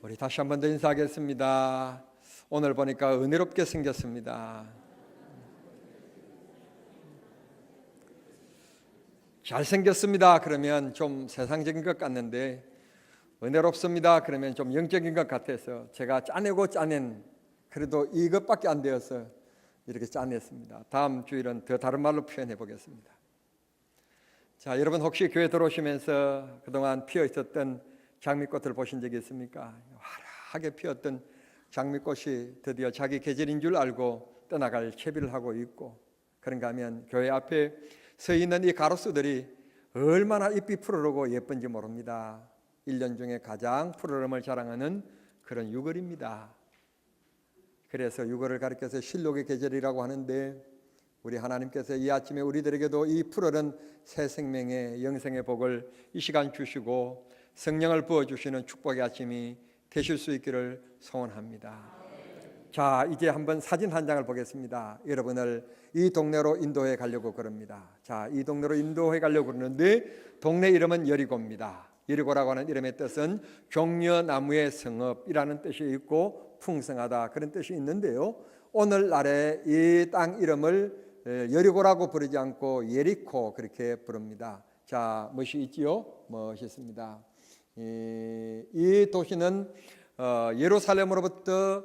우리 다시 한 번 더 인사하겠습니다. 오늘 보니까 은혜롭게 생겼습니다. 잘생겼습니다 그러면 좀 세상적인 것 같는데, 은혜롭습니다 그러면 좀 영적인 것 같아서 제가 짜내고 짜낸, 그래도 이것밖에 안 되어서 이렇게 짜냈습니다. 다음 주일은 더 다른 말로 표현해 보겠습니다. 자, 여러분 혹시 교회 들어오시면서 그동안 피어 있었던 장미꽃을 보신 적이 있습니까? 화려하게 피었던 장미꽃이 드디어 자기 계절인 줄 알고 떠나갈 채비를 하고 있고, 그런가 하면 교회 앞에 서 있는 이 가로수들이 얼마나 잎이 푸르르고 예쁜지 모릅니다. 1년 중에 가장 푸르름을 자랑하는 그런 6월입니다. 그래서 6월을 가리켜서 실록의 계절이라고 하는데, 우리 하나님께서 이 아침에 우리들에게도 이 푸르른 새 생명의 영생의 복을 이 시간 주시고 성령을 부어주시는 축복의 아침이 되실 수 있기를 소원합니다. 자, 이제 한번 사진 한 장을 보겠습니다. 여러분을 이 동네로 인도해 가려고 그럽니다. 자, 이 동네로 인도해 가려고 그러는데 동네 이름은 여리고입니다. 여리고라고 하는 이름의 뜻은 종려나무의 성읍이라는 뜻이 있고 풍성하다 그런 뜻이 있는데요, 오늘날에 이 땅 이름을 여리고라고 부르지 않고 예리코 그렇게 부릅니다. 자, 멋이 있지요? 멋있습니다. 이 도시는 예루살렘으로부터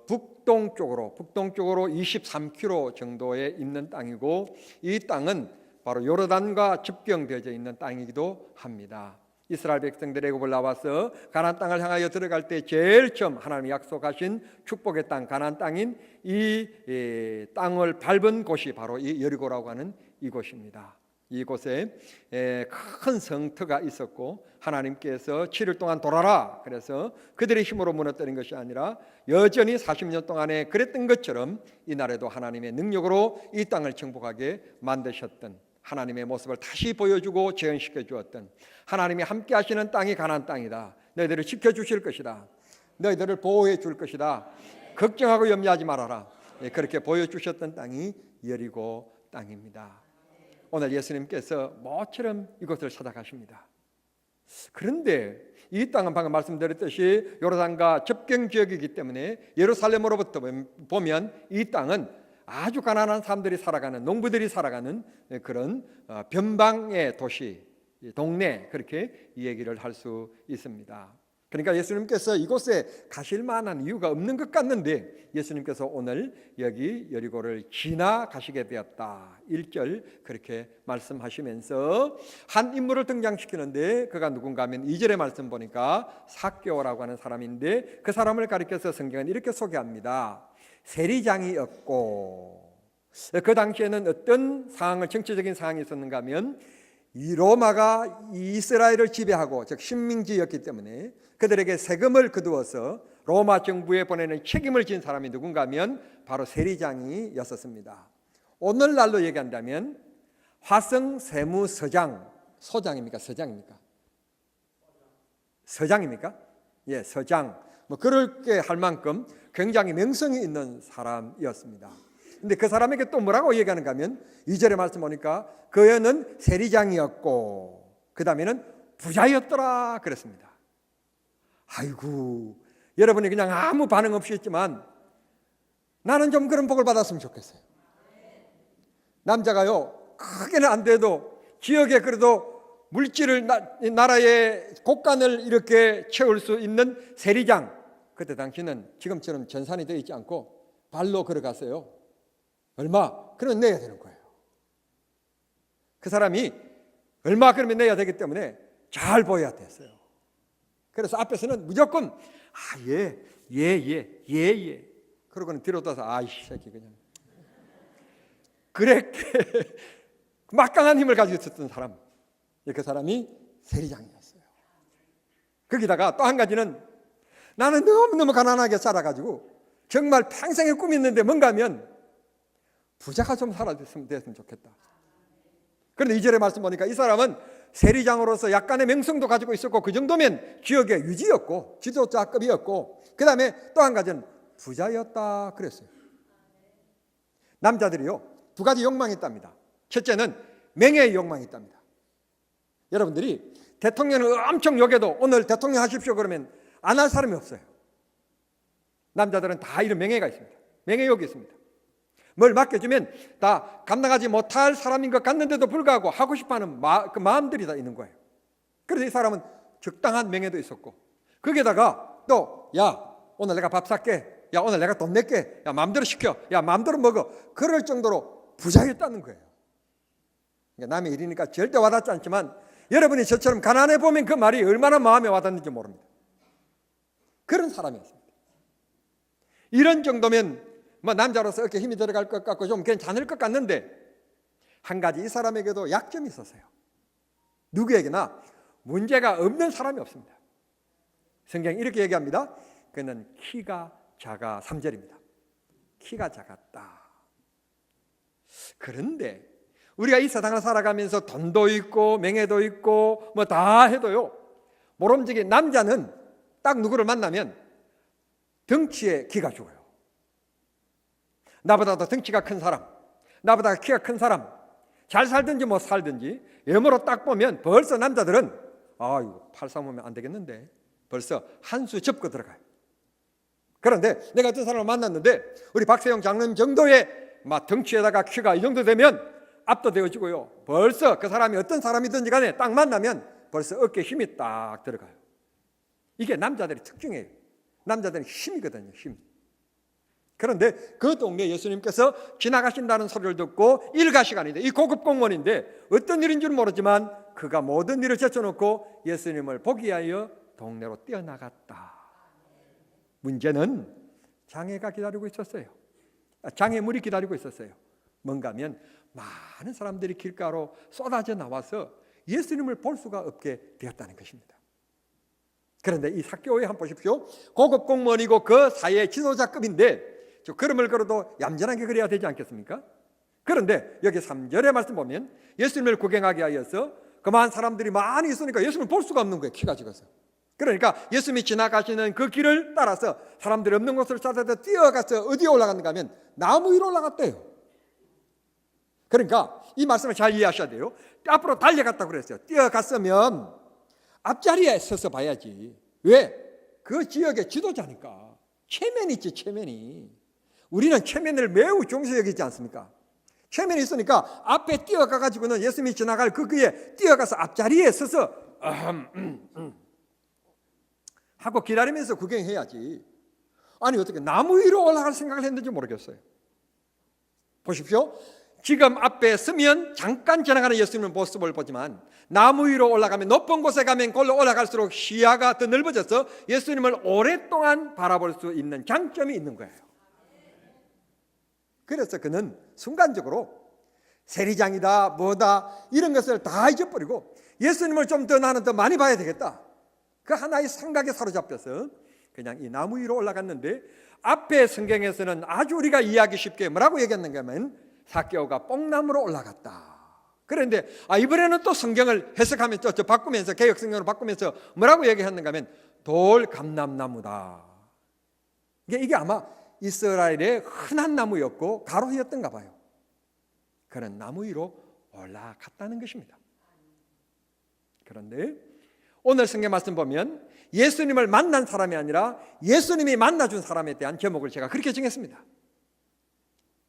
북동쪽으로 23km 정도에 있는 땅이고, 이 땅은 바로 요르단과 접경되어 있는 땅이기도 합니다. 이스라엘 백성들이 애굽을 나와서 가나안 땅을 향하여 들어갈 때 제일 처음 하나님이 약속하신 축복의 땅 가나안 땅인 이 땅을 밟은 곳이 바로 이 여리고라고 하는 이곳입니다. 이곳에 큰 성터가 있었고, 하나님께서 7일 동안 돌아라 그래서 그들의 힘으로 무너뜨린 것이 아니라 여전히 40년 동안에 그랬던 것처럼 이날에도 하나님의 능력으로 이 땅을 정복하게 만드셨던, 하나님의 모습을 다시 보여주고 재현시켜 주었던, 하나님이 함께 하시는 땅이 가나안 땅이다, 너희들을 지켜주실 것이다, 너희들을 보호해 줄 것이다, 걱정하고 염려하지 말아라, 그렇게 보여주셨던 땅이 여리고 땅입니다. 오늘 예수님께서 모처럼 이곳을 찾아가십니다. 그런데 이 땅은 방금 말씀드렸듯이 요르단과 접경 지역이기 때문에 예루살렘으로부터 보면 이 땅은 아주 가난한 사람들이 살아가는, 농부들이 살아가는 그런 변방의 도시, 동네, 그렇게 이 얘기를 할 수 있습니다. 그러니까 예수님께서 이곳에 가실 만한 이유가 없는 것 같는데 예수님께서 오늘 여기 여리고를 지나가시게 되었다, 1절 그렇게 말씀하시면서 한 인물을 등장시키는데 그가 누군가 하면 2절의 말씀 보니까 삭개오라고 하는 사람인데, 그 사람을 가리켜서 성경은 이렇게 소개합니다. 세리장이었고, 그 당시에는 어떤 상황을, 정치적인 상황이 있었는가 하면 이 로마가 이스라엘을 지배하고 즉 식민지였기 때문에 그들에게 세금을 거두어서 로마 정부에 보내는 책임을 진 사람이 누군가 하면 바로 세리장이었었습니다. 오늘날로 얘기한다면 화성세무서장, 소장입니까? 서장입니까? 서장입니까? 예, 서장. 뭐 그렇게 할 만큼 굉장히 명성이 있는 사람이었습니다. 근데 그 사람에게 또 뭐라고 얘기하는가 하면 2절의 말씀 보니까 그는 세리장이었고 그 다음에는 부자였더라 그랬습니다. 아이고, 여러분이 그냥 아무 반응 없이 했지만 나는 좀 그런 복을 받았으면 좋겠어요. 남자가요, 크게는 안 돼도 지역에 그래도 물질을, 나라의 곳간을 이렇게 채울 수 있는 세리장, 그때 당시는 지금처럼 전산이 되어 있지 않고 발로 걸어갔어요. 얼마? 그러면 내야 되는 거예요. 그 사람이 얼마 그러면 내야 되기 때문에 잘 보여야 됐어요. 그래서 앞에서는 무조건 예. 그러고는 뒤로 떠서 아이 새끼 그냥 그렇게 막강한 힘을 가지고 있었던 사람, 그 사람이 세리장이었어요. 거기다가 또 한 가지는 나는 너무너무 가난하게 살아가지고 정말 평생의 꿈이 있는데 뭔가 하면 부자가 좀 살아됐으면 좋겠다. 그런데 2절의 말씀 보니까 이 사람은 세리장으로서 약간의 명성도 가지고 있었고 그 정도면 지역의 유지였고 지도자급이었고, 그 다음에 또 한 가지는 부자였다 그랬어요. 남자들이요, 두 가지 욕망이 있답니다. 첫째는 명예의 욕망이 있답니다. 여러분들이 대통령을 엄청 욕해도 오늘 대통령 하십시오 그러면 안 할 사람이 없어요. 남자들은 다 이런 명예가 있습니다. 명예욕이 있습니다. 뭘 맡겨주면 다 감당하지 못할 사람인 것 같는데도 불구하고 하고 싶어하는 그 마음들이 다 있는 거예요. 그래서 이 사람은 적당한 명예도 있었고, 거기에다가 또 오늘 내가 밥 살게, 오늘 내가 돈 낼게, 마음대로 시켜, 마음대로 먹어, 그럴 정도로 부자였다는 거예요. 그러니까 남의 일이니까 절대 와닿지 않지만 여러분이 저처럼 가난해 보면 그 말이 얼마나 마음에 와닿는지 모릅니다. 그런 사람이었습니다. 이런 정도면 남자로서 어깨 힘이 들어갈 것 같고 좀 괜찮을 것 같는데, 한 가지 이 사람에게도 약점이 있었어요. 누구에게나 문제가 없는 사람이 없습니다. 성경이 이렇게 얘기합니다. 그는 키가 작아. 3절입니다. 키가 작았다. 그런데 우리가 이 세상을 살아가면서 돈도 있고 명예도 있고 다 해도요, 모름지기 남자는 딱 누구를 만나면 덩치에 기가 죽어요. 나보다 더 덩치가 큰 사람, 나보다 키가 큰 사람, 잘 살든지 못 살든지 외모로 딱 보면 벌써 남자들은 이거 팔 삼으면 안 되겠는데 벌써 한 수 접고 들어가요. 그런데 내가 어떤 사람을 만났는데 우리 박세영 장로님 정도의 덩치에다가 키가 이 정도 되면 압도되어지고요, 벌써 그 사람이 어떤 사람이든지 간에 딱 만나면 벌써 어깨에 힘이 딱 들어가요. 이게 남자들의 특징이에요. 남자들은 힘이거든요, 힘. 그런데 그 동네에 예수님께서 지나가신다는 소리를 듣고 일가 시간인데, 이 고급 공무원인데 어떤 일인 줄 모르지만 그가 모든 일을 제쳐놓고 예수님을 보기 위하여 동네로 뛰어나갔다. 문제는 장애가 기다리고 있었어요. 장애물이 기다리고 있었어요. 뭔가 하면 많은 사람들이 길가로 쏟아져 나와서 예수님을 볼 수가 없게 되었다는 것입니다. 그런데 이 삭개오에 한번 보십시오. 고급 공무원이고 그 사회의 지도자급인데 걸음을 걸어도 얌전하게 그래야 되지 않겠습니까? 그런데 여기 3절의 말씀 보면 예수님을 구경하게 하여서 그만 사람들이 많이 있으니까 예수님을 볼 수가 없는 거예요, 키가 작아서. 그러니까 예수님이 지나가시는 그 길을 따라서 사람들이 없는 곳을 찾아서 뛰어가서 어디에 올라갔는가 하면 나무 위로 올라갔대요. 그러니까 이 말씀을 잘 이해하셔야 돼요. 앞으로 달려갔다고 그랬어요. 뛰어갔으면 앞자리에 서서 봐야지. 왜? 그 지역의 지도자니까. 체면이 있지, 체면이. 우리는 체면을 매우 중시 여기지 않습니까? 체면이 있으니까 앞에 뛰어가가지고는 예수님이 지나갈 그 길에 뛰어가서 앞자리에 서서 하고 기다리면서 구경해야지. 아니 어떻게 나무 위로 올라갈 생각을 했는지 모르겠어요. 보십시오. 지금 앞에 서면 잠깐 지나가는 예수님의 모습을 보지만 나무 위로 올라가면, 높은 곳에 가면 골로 올라갈수록 시야가 더 넓어져서 예수님을 오랫동안 바라볼 수 있는 장점이 있는 거예요. 그래서 그는 순간적으로 세리장이다 뭐다 이런 것을 다 잊어버리고 예수님을 좀 더 나는 더 많이 봐야 되겠다, 그 하나의 생각에 사로잡혀서 그냥 이 나무 위로 올라갔는데, 앞에 성경에서는 아주 우리가 이해하기 쉽게 뭐라고 얘기했는가 하면 삭개오가 뽕나무로 올라갔다. 그런데 이번에는 또 성경을 해석하면 저 바꾸면서, 개역 성경으로 바꾸면서 뭐라고 얘기했는가 하면 돌감람나무다. 이게 아마 이스라엘의 흔한 나무였고 가로였던가 봐요. 그런 나무 위로 올라갔다는 것입니다. 그런데 오늘 성경 말씀 보면 예수님을 만난 사람이 아니라 예수님이 만나준 사람에 대한 제목을 제가 그렇게 정했습니다.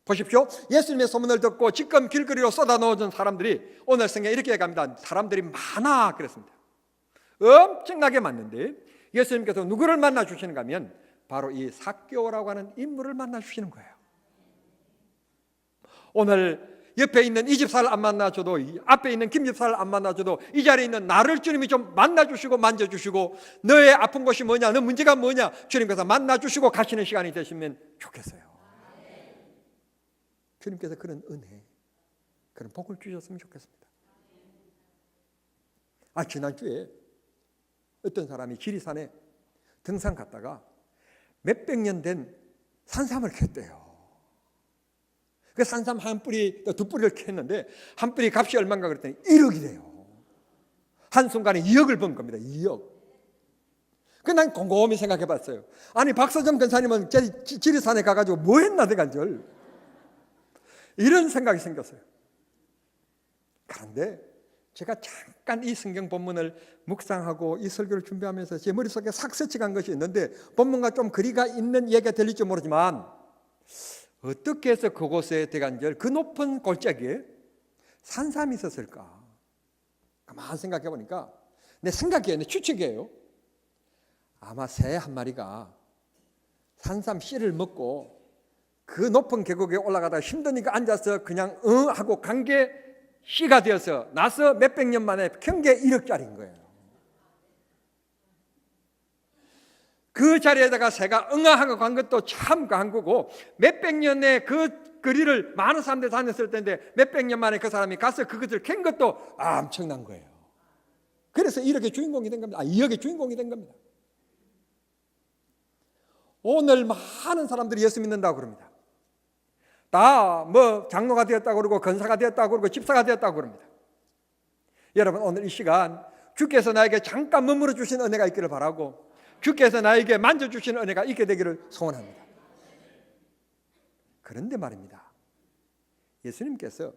보십시오. 예수님의 소문을 듣고 지금 길거리로 쏟아 넣어준 사람들이 오늘 성경에 이렇게 얘기합니다. 사람들이 많아 그랬습니다. 엄청나게 많은데 예수님께서 누구를 만나 주시는가 하면 바로 이 삭개오라고 하는 인물을 만나 주시는 거예요. 오늘 옆에 있는 이 집사를 안 만나줘도, 앞에 있는 김 집사를 안 만나줘도 이 자리에 있는 나를 주님이 좀 만나주시고 만져주시고, 너의 아픈 것이 뭐냐, 너 문제가 뭐냐 주님께서 만나주시고 가시는 시간이 되시면 좋겠어요. 주님께서 그런 은혜, 그런 복을 주셨으면 좋겠습니다. 지난주에 어떤 사람이 지리산에 등산 갔다가 몇백 년 된 산삼을 캤대요. 그 산삼 한 뿌리, 두 뿌리를 캤는데 한 뿌리 값이 얼마인가 그랬더니 1억이래요. 한순간에 2억을 번 겁니다. 2억. 난 곰곰이 생각해 봤어요. 아니 박서정 권사님은 지리산에 가가지고 뭐 했나 대간절, 이런 생각이 생겼어요. 그런데 제가 잠깐 이 성경 본문을 묵상하고 이 설교를 준비하면서 제 머릿속에 싹 스쳐간 것이 있는데, 본문과 좀 거리가 있는 얘기가 들릴지 모르지만 어떻게 해서 그곳에 대간절 그 높은 골짜기에 산삼이 있었을까? 가만 생각해 보니까 내 생각이에요, 내 추측이에요. 아마 새 한 마리가 산삼 씨를 먹고 그 높은 계곡에 올라가다가 힘드니까 앉아서 그냥 응 하고 간 게 씨가 되어서 나서 몇백 년 만에 경계 1억짜리인 거예요. 그 자리에다가 새가 응아하고 간 것도 참 간 거고, 몇백 년의 그 거리를 많은 사람들이 다녔을 텐데 몇백 년 만에 그 사람이 가서 그것을 캔 것도 엄청난 거예요. 그래서 1억의 주인공이 된 겁니다. 2억의 주인공이 된 겁니다. 오늘 많은 사람들이 예수 믿는다고 그럽니다. 다 뭐 장로가 되었다고 그러고 권사가 되었다고 그러고 집사가 되었다고 그럽니다. 여러분, 오늘 이 시간 주께서 나에게 잠깐 머물러 주신 은혜가 있기를 바라고, 주께서 나에게 만져주신 은혜가 있게 되기를 소원합니다. 그런데 말입니다, 예수님께서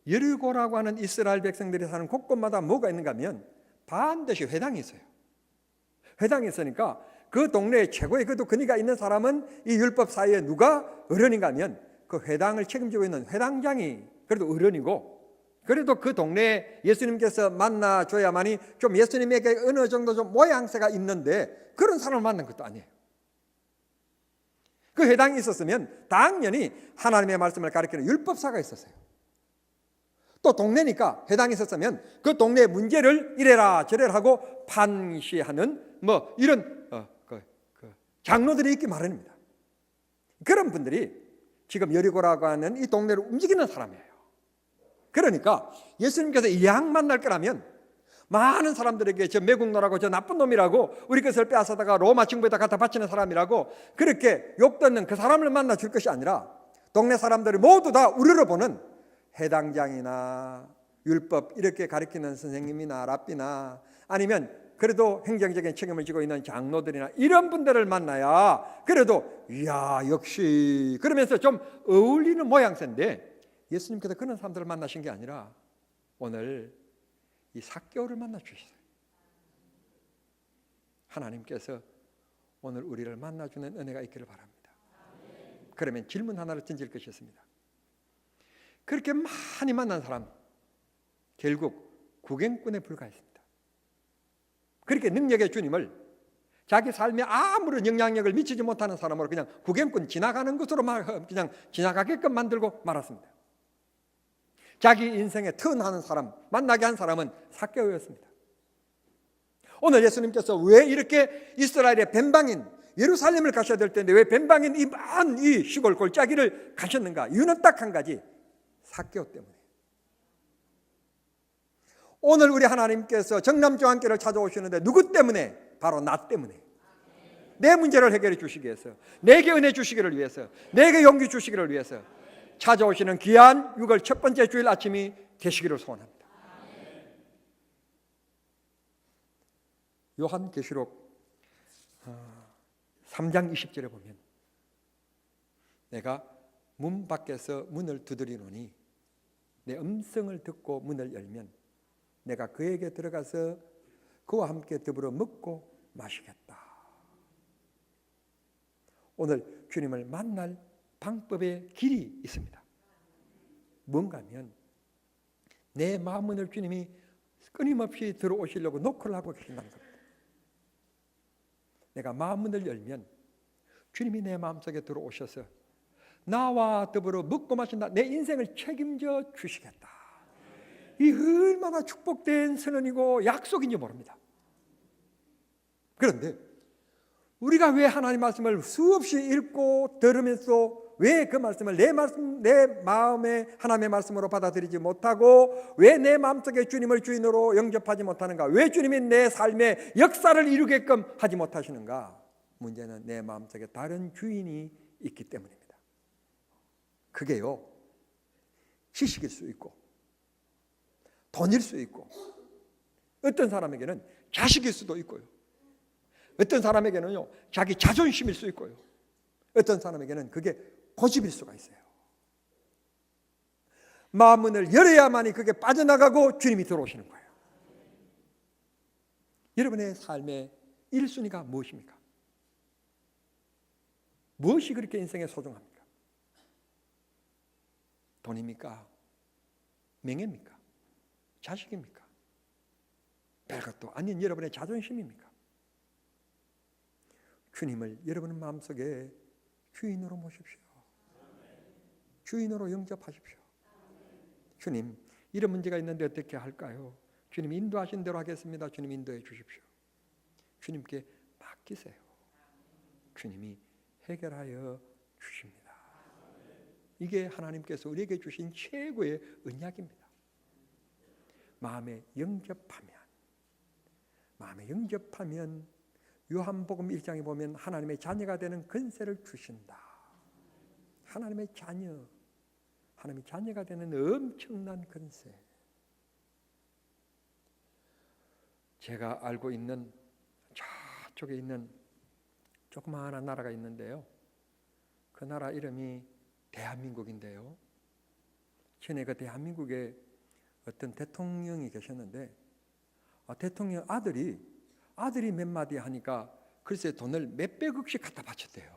여리고라고 하는 이스라엘 백성들이 사는 곳곳마다 뭐가 있는가 하면 반드시 회당이 있어요. 회당이 있으니까 그 동네에 최고의 그도 권위가 있는 사람은 이 율법 사이에 누가 어른인가 하면 그 회당을 책임지고 있는 회당장이 그래도 어른이고, 그래도 그 동네에 예수님께서 만나줘야만이 좀 예수님에게 어느 정도 좀 모양새가 있는데 그런 사람을 만난 것도 아니에요. 그 회당이 있었으면 당연히 하나님의 말씀을 가르치는 율법사가 있었어요. 또 동네니까 회당이 있었으면 그 동네의 문제를 이래라 저래라 하고 판시하는 뭐 이런 장로들이 있기 마련입니다. 그런 분들이 지금 여리고라고 하는 이 동네를 움직이는 사람이에요. 그러니까 예수님께서 이 양 만날 거라면 많은 사람들에게 저 매국노라고 저 나쁜 놈이라고 우리 것을 빼앗아다가 로마 정부에다 갖다 바치는 사람이라고 그렇게 욕듣는 그 사람을 만나 줄 것이 아니라 동네 사람들이 모두 다 우러러보는 해당장이나 율법 이렇게 가르치는 선생님이나 랍비나 아니면 그래도 행정적인 책임을 지고 있는 장로들이나 이런 분들을 만나야 그래도 이야 역시 그러면서 좀 어울리는 모양새인데, 예수님께서 그런 사람들을 만나신 게 아니라 오늘 이 삭개오를 만나 주셨어요. 하나님께서 오늘 우리를 만나주는 은혜가 있기를 바랍니다. 그러면 질문 하나를 던질 것이 있습니다. 그렇게 많이 만난 사람 결국 구경꾼에 불과했습니다. 그렇게 능력의 주님을 자기 삶에 아무런 영향력을 미치지 못하는 사람으로 그냥 구경꾼 지나가는 것으로 그냥 지나가게끔 만들고 말았습니다. 자기 인생에 턴하는 사람, 만나게 한 사람은 삭개오였습니다. 오늘 예수님께서 왜 이렇게 이스라엘의 뱀방인 예루살렘을 가셔야 될 텐데 왜 뱀방인 이 시골 골짜기를 가셨는가? 이유는 딱 한 가지, 삭개오 때문에. 오늘 우리 하나님께서 정남조항교를 찾아오시는데 누구 때문에? 바로 나 때문에. 내 문제를 해결해 주시기 위해서, 내게 은혜 주시기를 위해서, 내게 용기 주시기를 위해서 찾아오시는 귀한 6월 첫 번째 주일 아침이 되시기를 소원합니다. 요한계시록 3장 20절에 보면 내가 문 밖에서 문을 두드리노니 내 음성을 듣고 문을 열면 내가 그에게 들어가서 그와 함께 더불어 먹고 마시겠다. 오늘 주님을 만날 방법의 길이 있습니다. 뭔가 하면 내 마음문을 주님이 끊임없이 들어오시려고 노크를 하고 계신다는 겁니다. 내가 마음문을 열면 주님이 내 마음속에 들어오셔서 나와 더불어 먹고 마신다. 내 인생을 책임져 주시겠다. 이 얼마나 축복된 선언이고 약속인지 모릅니다. 그런데 우리가 왜 하나님 말씀을 수없이 읽고 들으면서 왜 그 말씀을 내 마음에 하나님의 말씀으로 받아들이지 못하고 왜 내 마음속에 주님을 주인으로 영접하지 못하는가? 왜 주님이 내 삶에 역사를 이루게끔 하지 못하시는가? 문제는 내 마음속에 다른 주인이 있기 때문입니다. 그게요, 지식일 수 있고 돈일 수 있고 어떤 사람에게는 자식일 수도 있고요. 어떤 사람에게는요 자기 자존심일 수 있고요. 어떤 사람에게는 그게 고집일 수가 있어요. 마음문을 열어야만이 그게 빠져나가고 주님이 들어오시는 거예요. 여러분의 삶의 1순위가 무엇입니까? 무엇이 그렇게 인생에 소중합니까? 돈입니까? 명예입니까? 자식입니까? 별것도 아닌 여러분의 자존심입니까? 주님을 여러분 마음속에 주인으로 모십시오. 주인으로 영접하십시오. 주님, 이런 문제가 있는데 어떻게 할까요? 주님 인도하신 대로 하겠습니다. 주님 인도해 주십시오. 주님께 맡기세요. 주님이 해결하여 주십니다. 이게 하나님께서 우리에게 주신 최고의 언약입니다. 마음에 영접하면 요한복음 1장에 보면 하나님의 자녀가 되는 권세를 주신다. 하나님의 자녀가 되는 엄청난 권세. 제가 알고 있는 저쪽에 있는 조그마한 나라가 있는데요. 그 나라 이름이 대한민국인데요. 전에 그 대한민국에 어떤 대통령이 계셨는데 대통령 아들이 몇 마디 하니까 글쎄 돈을 몇백억씩 갖다 바쳤대요.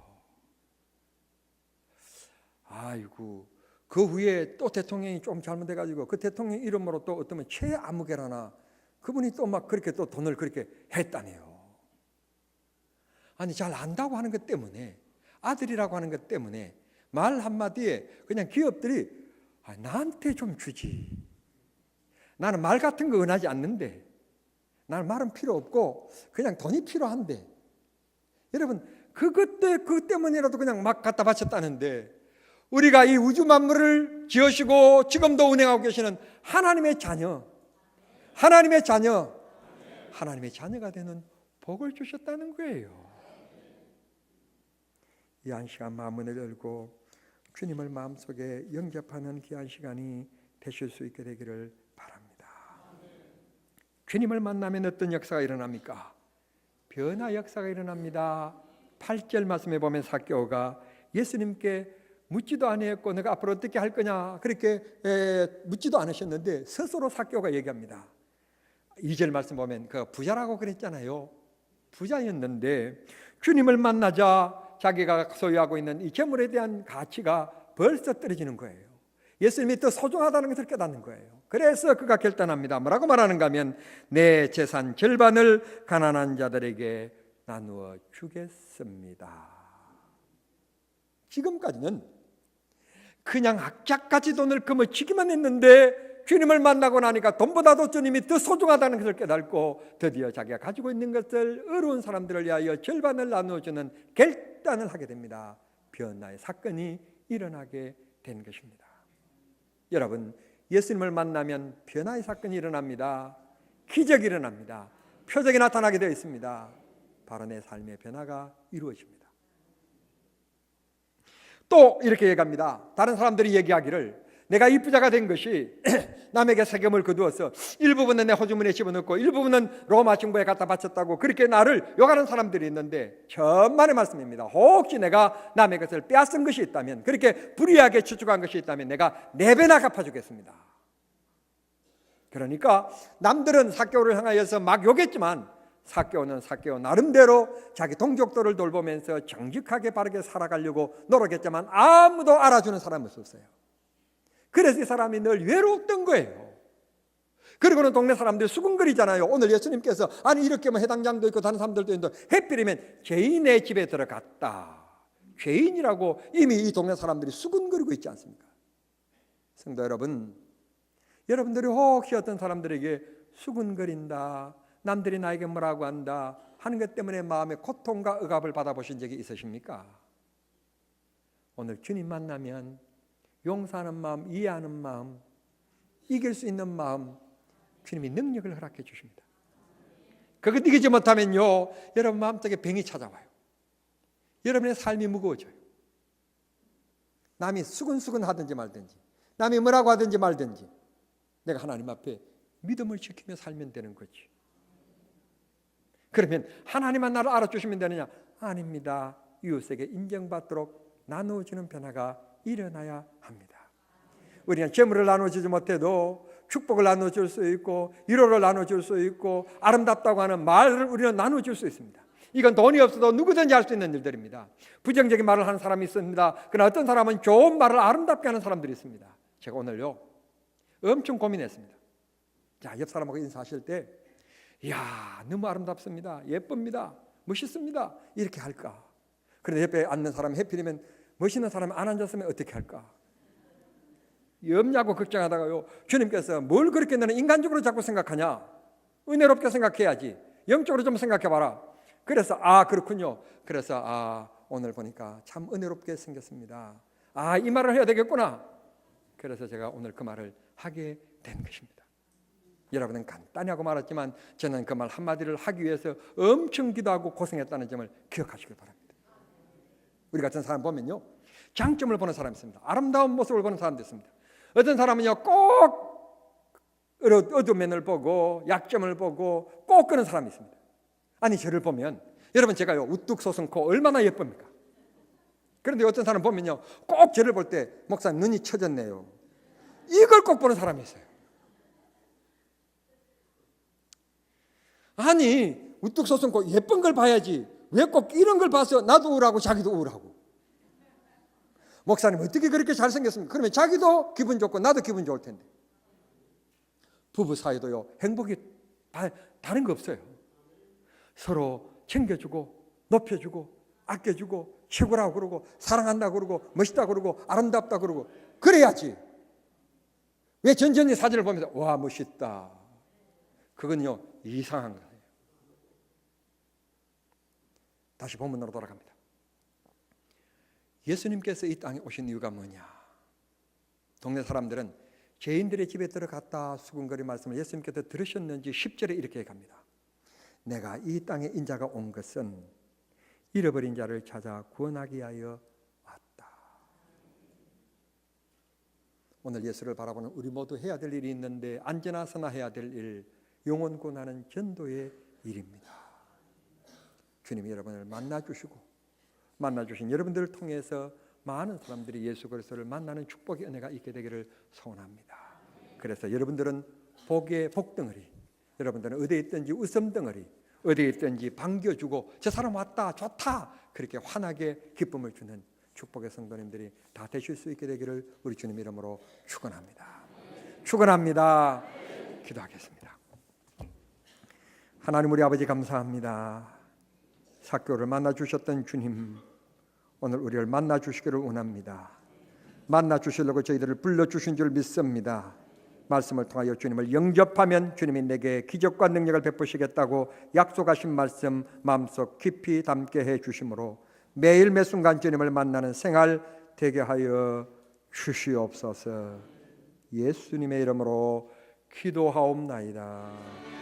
아이고, 그 후에 또 대통령이 좀 잘못해가지고 그 대통령 이름으로 또 어떠면 최아무개라나 그분이 또 막 그렇게 또 돈을 그렇게 했다네요. 아니, 잘 안다고 하는 것 때문에, 아들이라고 하는 것 때문에 말 한마디에 그냥 기업들이 나한테 좀 주지. 나는 말 같은 거 원하지 않는데, 나는 말은 필요 없고 그냥 돈이 필요한데, 여러분 그것 때문이라도 그냥 막 갖다 바쳤다는데, 우리가 이 우주 만물을 지으시고 지금도 운행하고 계시는 하나님의 자녀가 되는 복을 주셨다는 거예요. 이 한 시간 마음문을 열고 주님을 마음속에 영접하는 귀한 시간이 되실 수 있게 되기를 바랍니다. 주님을 만나면 어떤 역사가 일어납니까? 변화 역사가 일어납니다. 8절 말씀에 보면 삭개오가 예수님께 묻지도 아니했고 내가 앞으로 어떻게 할 거냐 그렇게 묻지도 않으셨는데 스스로 삭개오가 얘기합니다. 2절 말씀 보면 그 부자라고 그랬잖아요. 부자였는데 주님을 만나자 자기가 소유하고 있는 이 재물에 대한 가치가 벌써 떨어지는 거예요. 예수님이 더 소중하다는 것을 깨닫는 거예요. 그래서 그가 결단합니다. 뭐라고 말하는가 하면 내 재산 절반을 가난한 자들에게 나누어 주겠습니다. 지금까지는 그냥 악착같이 돈을 거머쥐기만 했는데 주님을 만나고 나니까 돈보다도 주님이 더 소중하다는 것을 깨닫고 드디어 자기가 가지고 있는 것을 어려운 사람들을 위하여 절반을 나누어주는 결단을 하게 됩니다. 변화의 사건이 일어나게 된 것입니다. 여러분, 예수님을 만나면 변화의 사건이 일어납니다. 기적이 일어납니다. 표적이 나타나게 되어 있습니다. 바로 내 삶의 변화가 이루어집니다. 또 이렇게 얘기합니다. 다른 사람들이 얘기하기를 내가 이 부자가 된 것이 남에게 세금을 거두어서 일부분은 내 호주머니에 집어넣고 일부분은 로마 정부에 갖다 바쳤다고 그렇게 나를 욕하는 사람들이 있는데 천만의 말씀입니다. 혹시 내가 남의 것을 빼앗은 것이 있다면, 그렇게 불의하게 추측한 것이 있다면 내가 4배나 갚아주겠습니다. 그러니까 남들은 삭개오를 향하여서 막 욕했지만 삭개오는 삭개오 나름대로 자기 동족들을 돌보면서 정직하게 바르게 살아가려고 노력했지만 아무도 알아주는 사람이 없었어요. 그래서 이 사람이 늘 외로웠던 거예요. 그리고는 동네 사람들이 수군거리잖아요. 오늘 예수님께서 아니 이렇게 뭐 해당장도 있고 다른 사람들도 있는데 해필이면 죄인의 집에 들어갔다. 죄인이라고 이미 이 동네 사람들이 수군거리고 있지 않습니까? 성도 여러분, 여러분들이 혹시 어떤 사람들에게 수군거린다, 남들이 나에게 뭐라고 한다 하는 것 때문에 마음의 고통과 억압을 받아보신 적이 있으십니까? 오늘 주님 만나면 용서하는 마음, 이해하는 마음, 이길 수 있는 마음, 주님이 능력을 허락해 주십니다. 그것 이기지 못하면요, 여러분 마음속에 병이 찾아와요. 여러분의 삶이 무거워져요. 남이 수근수근 하든지 말든지, 남이 뭐라고 하든지 말든지 내가 하나님 앞에 믿음을 지키며 살면 되는 거지. 그러면 하나님만 나를 알아주시면 되느냐? 아닙니다. 이웃에게 인정받도록 나누어주는 변화가 일어나야 합니다. 우리는 재물을 나눠주지 못해도 축복을 나눠줄 수 있고 위로를 나눠줄 수 있고 아름답다고 하는 말을 우리는 나눠줄 수 있습니다. 이건 돈이 없어도 누구든지 할 수 있는 일들입니다. 부정적인 말을 하는 사람이 있습니다. 그러나 어떤 사람은 좋은 말을 아름답게 하는 사람들이 있습니다. 제가 오늘요 엄청 고민했습니다. 자, 옆 사람하고 인사하실 때 이야 너무 아름답습니다. 예쁩니다. 멋있습니다. 이렇게 할까? 그런데 옆에 앉는 사람이 해필이면 멋있는 사람이 안 앉았으면 어떻게 할까? 없냐고 걱정하다가요 주님께서 뭘 그렇게 너는 인간적으로 자꾸 생각하냐? 은혜롭게 생각해야지. 영적으로 좀 생각해봐라. 그래서 그렇군요. 그래서 오늘 보니까 참 은혜롭게 생겼습니다. 이 말을 해야 되겠구나. 그래서 제가 오늘 그 말을 하게 된 것입니다. 여러분은 간단히 하고 말았지만 저는 그 말 한마디를 하기 위해서 엄청 기도하고 고생했다는 점을 기억하시길 바랍니다. 우리 같은 사람 보면요 장점을 보는 사람이 있습니다. 아름다운 모습을 보는 사람도 있습니다. 어떤 사람은요 꼭 어두운 면을 보고 약점을 보고 꼭 그런 사람이 있습니다. 아니 저를 보면 여러분 제가요 우뚝 솟은 코 얼마나 예쁩니까? 그런데 어떤 사람 보면요 꼭 저를 볼 때 목사님 눈이 처졌네요. 이걸 꼭 보는 사람이 있어요. 아니 우뚝 솟은 코 예쁜 걸 봐야지 왜 꼭 이런 걸 봐서 나도 우울하고 자기도 우울하고. 목사님 어떻게 그렇게 잘생겼습니까? 그러면 자기도 기분 좋고 나도 기분 좋을 텐데. 부부 사이도요 행복이 다른 거 없어요. 서로 챙겨주고 높여주고 아껴주고 최고라고 그러고 사랑한다고 그러고 멋있다고 그러고 아름답다고 그러고 그래야지. 왜 전전히 사진을 보면서 와 멋있다. 그건요 이상한 거예요. 다시 본문으로 돌아갑니다. 예수님께서 이 땅에 오신 이유가 뭐냐? 동네 사람들은 죄인들의 집에 들어갔다 수군거리 말씀을 예수님께서 들으셨는지 10절에 이렇게 얘기합니다. 내가 이 땅에 인자가 온 것은 잃어버린 자를 찾아 구원하기 위하여 왔다. 오늘 예수를 바라보는 우리 모두 해야 될 일이 있는데 언제나 서나 해야 될 일, 영혼 구원하는 전도의 일입니다. 주님이 여러분을 만나주시고 만나주신 여러분들을 통해서 많은 사람들이 예수 그리스도를 만나는 축복의 은혜가 있게 되기를 소원합니다. 그래서 여러분들은 복의 복덩어리, 여러분들은 어디에 있든지 웃음덩어리, 어디에 있든지 반겨주고 저 사람 왔다 좋다 그렇게 환하게 기쁨을 주는 축복의 성도님들이 다 되실 수 있게 되기를 우리 주님 이름으로 축원합니다. 축원합니다. 기도하겠습니다. 하나님 우리 아버지 감사합니다. 삭개오를 만나주셨던 주님 오늘 우리를 만나주시기를 원합니다. 만나주시려고 저희들을 불러주신 줄 믿습니다. 말씀을 통하여 주님을 영접하면 주님이 내게 기적과 능력을 베푸시겠다고 약속하신 말씀 마음속 깊이 담게 해주시므로 매일 매순간 주님을 만나는 생활 되게 하여 주시옵소서. 예수님의 이름으로 기도하옵나이다.